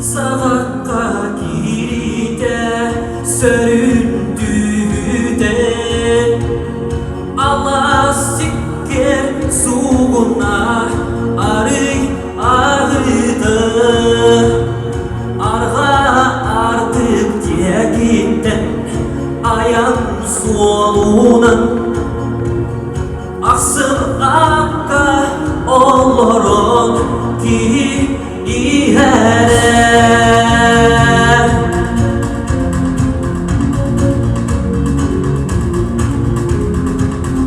Sağakka giride söründüğüde Allah sikker suğuna arı ağrıdı Arga artık diyegitten ayan solunan Aksın akka olorun ki ihere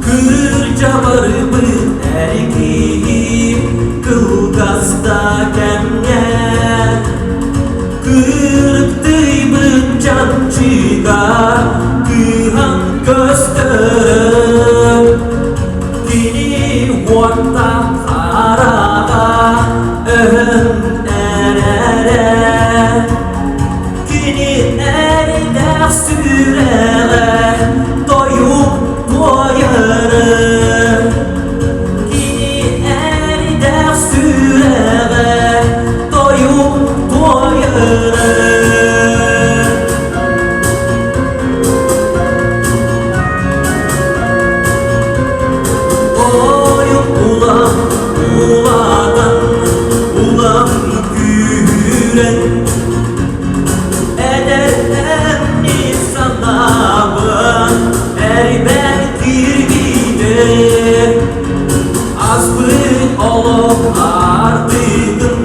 Kırca varımı ergi kılgazda kemge Kırıktıyımın cancıga kıhan gösterip Kini vatta haraga öhün erere Kini eride sürere doyup doyarır Kini eride sürere doyup doyarır Uladan ulan güren Ederden insanabın erben kirgidir Azbın olup artıgın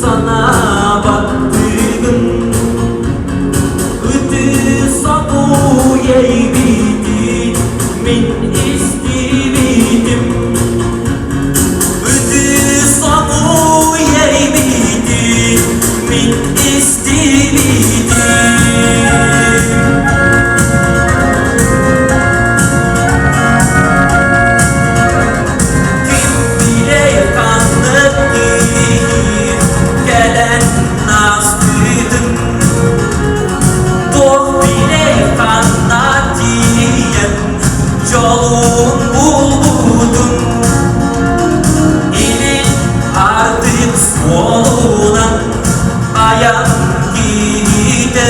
sana baktığın Ütü sabu yeybidin min istividim Min istividi Kim bile kanlıktır Gelen nastıydın Doh bile kanlatiyen Yolun bulbudun İlin artık solunan ayan gider